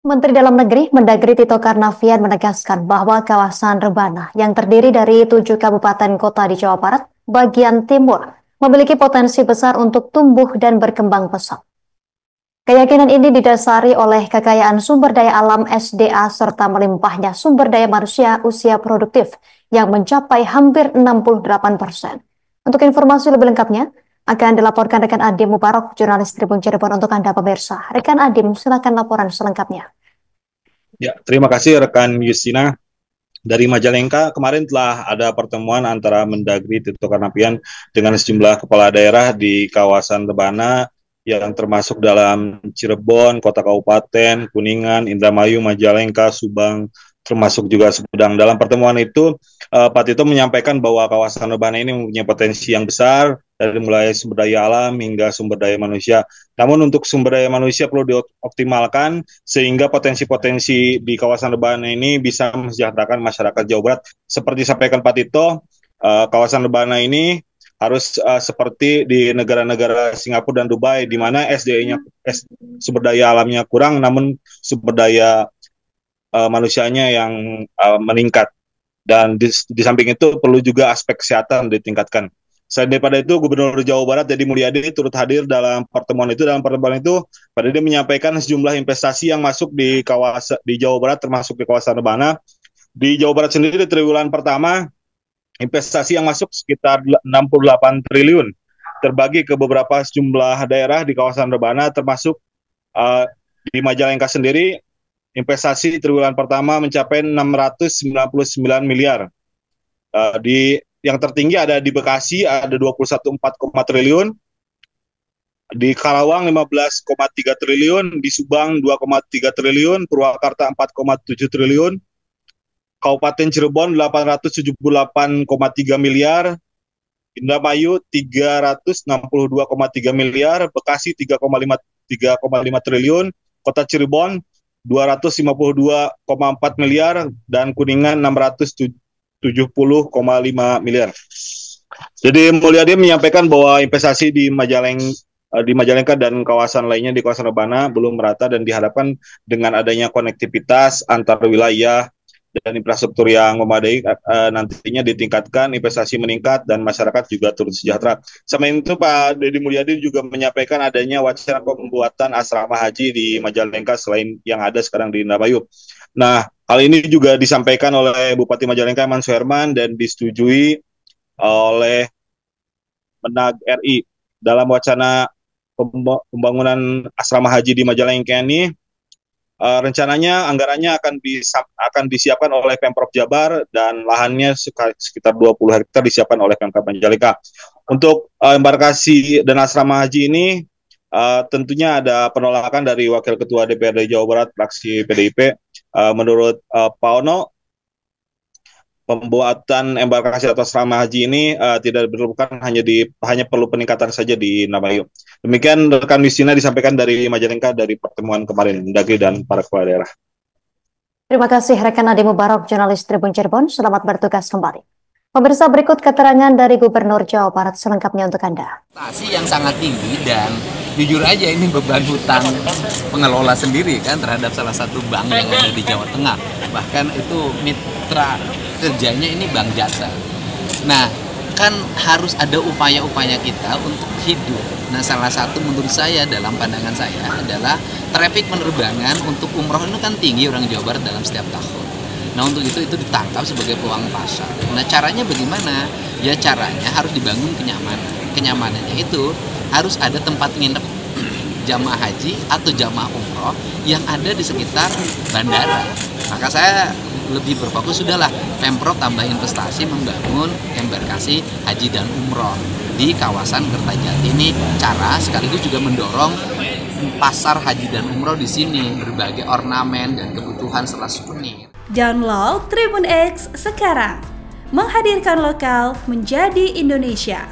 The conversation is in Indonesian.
Menteri Dalam Negeri Mendagri Tito Karnavian menegaskan bahwa kawasan Rebana yang terdiri dari 7 kabupaten kota di Jawa Barat bagian timur memiliki potensi besar untuk tumbuh dan berkembang pesat. Keyakinan ini didasari oleh kekayaan sumber daya alam SDA serta melimpahnya sumber daya manusia usia produktif yang mencapai hampir 68%. Untuk informasi lebih lengkapnya, akan dilaporkan rekan Adim Mubarok, jurnalis Tribun Cirebon untuk Anda pemirsa. Rekan Adim, silakan laporan selengkapnya. Ya, terima kasih rekan Yustina. Dari Majalengka, kemarin telah ada pertemuan antara Mendagri Tito Karnavian dengan sejumlah kepala daerah di kawasan Rebana yang termasuk dalam Cirebon, Kota Kabupaten, Kuningan, Indramayu, Majalengka, Subang, termasuk juga Sumedang. Dalam pertemuan itu, Pak Tito menyampaikan bahwa kawasan Rebana ini mempunyai potensi yang besar, dari mulai sumber daya alam hingga sumber daya manusia. Namun untuk sumber daya manusia perlu dioptimalkan sehingga potensi-potensi di kawasan Rebana ini bisa mensejahterakan masyarakat Jawa Barat. Seperti disampaikan Pak Tito, kawasan Rebana ini harus seperti di negara-negara Singapura dan Dubai, di mana SDA-nya, sumber daya alamnya kurang, namun sumber daya manusianya yang meningkat. Dan di samping itu perlu juga aspek kesehatan ditingkatkan. Selain daripada itu, Gubernur Jawa Barat Deddy Mulyadi turut hadir dalam pertemuan itu. Dalam pertemuan itu, Pak Deddy menyampaikan sejumlah investasi yang masuk di kawasan di Jawa Barat, termasuk di kawasan Rebana. Di Jawa Barat sendiri, di triwulan pertama, investasi yang masuk sekitar 68 triliun, terbagi ke beberapa sejumlah daerah di kawasan Rebana, termasuk di Majalengka sendiri, investasi di triwulan pertama mencapai 699 miliar. Di yang tertinggi ada di Bekasi, ada 21,4 triliun, di Karawang 15,3 triliun, di Subang 2,3 triliun, Purwakarta 4,7 triliun, Kabupaten Cirebon 878,3 miliar, Indramayu 362,3 miliar, Bekasi 3,5 triliun, Kota Cirebon 252,4 miliar, dan Kuningan 670,5 miliar. Jadi Mulyadi menyampaikan bahwa investasi di Majalengka dan kawasan lainnya di kawasan Rebana belum merata dan diharapkan dengan adanya konektivitas antar wilayah dan infrastruktur yang memadai nantinya ditingkatkan, investasi meningkat, dan masyarakat juga turut sejahtera. Selain itu, Pak Deddy Mulyadi juga menyampaikan adanya wacana pembuatan asrama haji di Majalengka selain yang ada sekarang di Indramayu. Nah, hal ini juga disampaikan oleh Bupati Majalengka Iman Suherman dan disetujui oleh Menag RI. Dalam wacana pembangunan asrama haji di Majalengka ini, rencananya anggarannya akan disiapkan oleh Pemprov Jabar dan lahannya sekitar 20 hektar disiapkan oleh Pemkab Majalengka. Untuk embarkasi dan asrama haji ini tentunya ada penolakan dari Wakil Ketua DPRD Jawa Barat fraksi PDIP. Menurut Pak Ono, pembuatan embarkasi atau asrama haji ini tidak diperlukan, hanya perlu peningkatan saja di Indramayu. Demikian rekan Yustina disampaikan dari Majalengka dari pertemuan kemarin Mendagri dan para kepala daerah. Terima kasih rekan Adim Mubarok, jurnalis Tribun Cirebon. Selamat bertugas kembali. Pemirsa, berikut keterangan dari Gubernur Jawa Barat selengkapnya untuk Anda. Yang sangat tinggi dan jujur aja ini beban hutang pengelola sendiri kan terhadap salah satu bank yang ada di Jawa Tengah. Bahkan itu mitra kerjanya ini Bank Jasa. Nah, kan harus ada upaya-upaya kita untuk hidup. Nah, salah satu menurut saya dalam pandangan saya adalah traffic penerbangan untuk umroh itu kan tinggi orang Jawa Barat dalam setiap tahun. Nah, untuk itu ditangkap sebagai peluang pasar. Nah, caranya bagaimana? Ya caranya harus dibangun kenyamanan. Kenyamanannya itu harus ada tempat nginep jamaah haji atau jamaah umroh yang ada di sekitar bandara. Maka saya lebih berfokus sudahlah Pemprov tambah investasi membangun embarkasi haji dan umroh di kawasan Kertajati. Ini cara sekaligus juga mendorong pasar haji dan umroh di sini, berbagai ornamen dan kebutuhan serta souvenir. Download Tribun X sekarang, menghadirkan lokal menjadi Indonesia.